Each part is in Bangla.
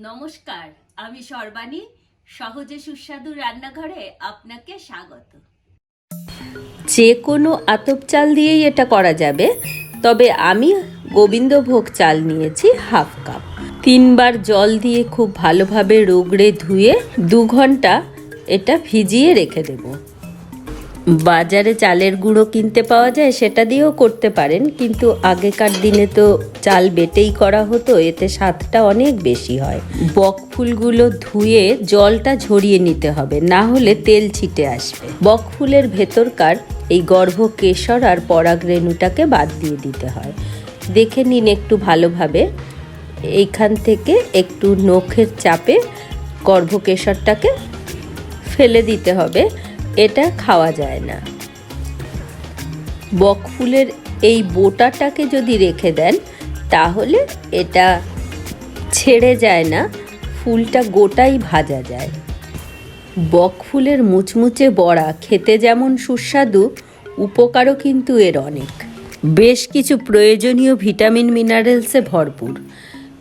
নমস্কার, আমি সর্বাণী। সহজে সুস্বাদু রান্নাঘরে আপনাকে স্বাগত। যে কোনো আতপ চাল দিয়েই এটা করা যাবে, তবে আমি গোবিন্দভোগ চাল নিয়েছি হাফ কাপ। 3 বার জল দিয়ে খুব ভালোভাবে রগড়ে ধুয়ে 2 ঘন্টা এটা ভিজিয়ে রেখে দেব। বাজারে চালের গুঁড়ো কিনতে পাওয়া যায়, সেটা দিয়েও করতে পারেন, কিন্তু আগেকার দিনে তো চাল বেটেই করা হতো, এতে স্বাদটা অনেক বেশি হয়। বক ফুলগুলো ধুয়ে জলটা ঝরিয়ে নিতে হবে, না হলে তেল ছিটে আসবে। বক ফুলের ভেতরকার এই গর্ভকেশর আর পরাগরেণুটাকে বাদ দিয়ে দিতে হয়। দেখে নিন একটু ভালোভাবে, এইখান থেকে একটু নখের চাপে গর্ভকেশরটাকে ফেলে দিতে হবে, এটা খাওয়া যায় না। বক ফুলের এই বোটাটাকে যদি রেখে দেন তাহলে এটা ছেড়ে যায় না, ফুলটা গোটাই ভাজা যায়। বক ফুলের মুচমুচে বড়া খেতে যেমন সুস্বাদু, উপকারও কিন্তু এর অনেক। বেশ কিছু প্রয়োজনীয় ভিটামিন মিনারেলসে ভরপুর।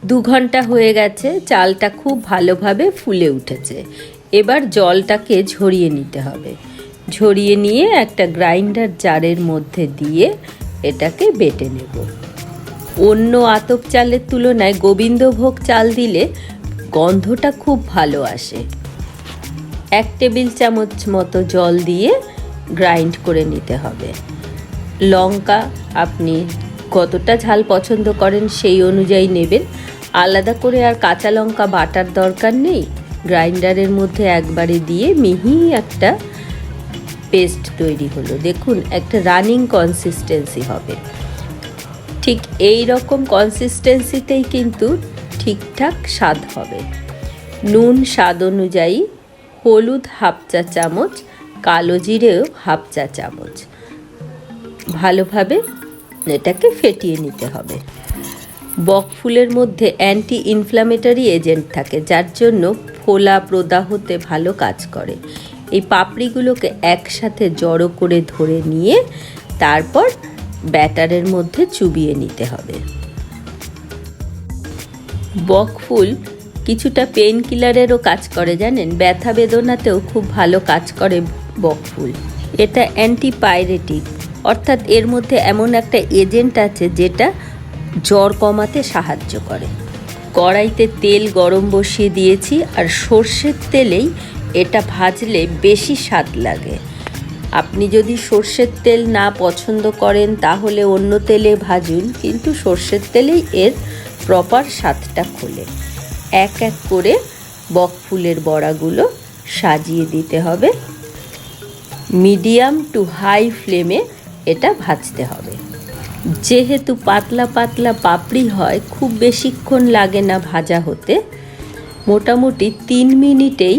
2 ঘন্টা হয়ে গেছে, চালটা খুব ভালোভাবে ফুলে উঠেছে। এবার জলটাকে ঝরিয়ে নিতে হবে। ঝরিয়ে নিয়ে একটা গ্রাইন্ডার জারের মধ্যে দিয়ে এটাকে বেটে নেব। অন্য আতপ চালের তুলনায় গোবিন্দভোগ চাল দিলে গন্ধটা খুব ভালো আসে। 1 টেবিল চামচ মতো জল দিয়ে গ্রাইন্ড করে নিতে হবে। লঙ্কা আপনি কতটা ঝাল পছন্দ করেন সেই অনুযায়ী নেবেন। আলাদা করে আর কাঁচা লঙ্কা বাটার দরকার নেই। গ্রাইন্ডারের মধ্যে একবারে দিয়ে মিহি একটা পেস্ট তৈরি হলো। দেখুন, একটা রানিং কনসিস্টেন্সি হবে। ঠিক এই রকম কনসিস্টেন্সিতেই কিন্তু ঠিকঠাক স্বাদ হবে। নুন স্বাদ অনুযায়ী, হলুদ হাফ চা চামচ, কালো জিরেও হাফ চা চামচ। ভালোভাবে এটাকে ফেটিয়ে নিতে হবে। বক ফুলের মধ্যে অ্যান্টি ইনফ্ল্যামেটরি এজেন্ট থাকে, যার জন্য ফোলা প্রদাহতে ভালো কাজ করে। এই পাপড়িগুলোকে একসাথে জড়ো করে ধরে নিয়ে তারপর ব্যাটারের মধ্যে চুবিয়ে নিতে হবে। বক ফুল কিছুটা পেইন কিলারেরও কাজ করে, জানেন? ব্যথা বেদনাতেও খুব ভালো কাজ করে বক ফুল। এটা অ্যান্টিপাইরেটিক, অর্থাৎ এর মধ্যে এমন একটা এজেন্ট আছে যেটা জ্বর কমাতে সাহায্য করে। কড়াইতে তেল গরম বসিয়ে দিয়েছি, আর সর্ষের তেলেই এটা ভাজলে বেশি স্বাদ লাগে। আপনি যদি সর্ষের তেল না পছন্দ করেন তাহলে অন্য তেলে ভাজুন, কিন্তু সর্ষের তেলেই এর প্রপার স্বাদটা খোলে। এক এক করে বক ফুলের বড়াগুলো সাজিয়ে দিতে হবে। মিডিয়াম টু হাই ফ্লেমে এটা ভাজতে হবে। যেহেতু পাতলা পাতলা পাপড়ি হয়, খুব বেশিক্ষণ লাগে না ভাজা হতে। মোটামুটি 3 মিনিটেই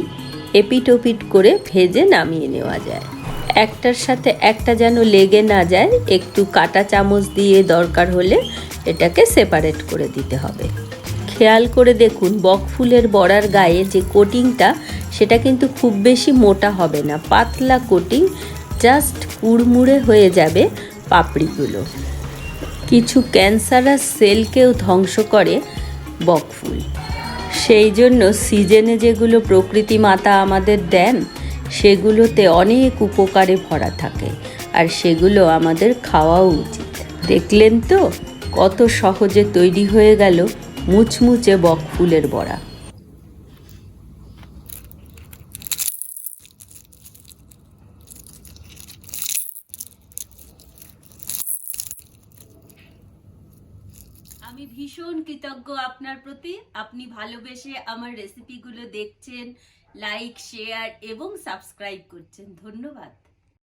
এপিট ওপিট করে ভেজে নামিয়ে নেওয়া যায়। একটার সাথে একটা যেন লেগে না যায়, একটু কাঁটা চামচ দিয়ে দরকার হলে এটাকে সেপারেট করে দিতে হবে। খেয়াল করে দেখুন, বক ফুলের বড়ার গায়ে যে কোটিংটা, সেটা কিন্তু খুব বেশি মোটা হবে না, পাতলা কোটিং, জাস্ট কুড়মুড়ে হয়ে যাবে পাপড়িগুলো। কিছু ক্যান্সারাস সেলকেও ধ্বংস করে বক ফুল। সেই জন্য সিজনে যেগুলো প্রকৃতি মাতা আমাদের দেন, সেগুলোতে অনেক উপকারে ভরা থাকে, আর সেগুলো আমাদের খাওয়াও উচিত। দেখলেন তো কত সহজে তৈরি হয়ে গেল মুচমুচে বক ফুলের বড়া। আমি ভীষণ কৃতজ্ঞ আপনার প্রতি। আপনি ভালোবেসে আমার রেসিপিগুলো দেখছেন, লাইক, শেয়ার এবং সাবস্ক্রাইব করছেন। ধন্যবাদ।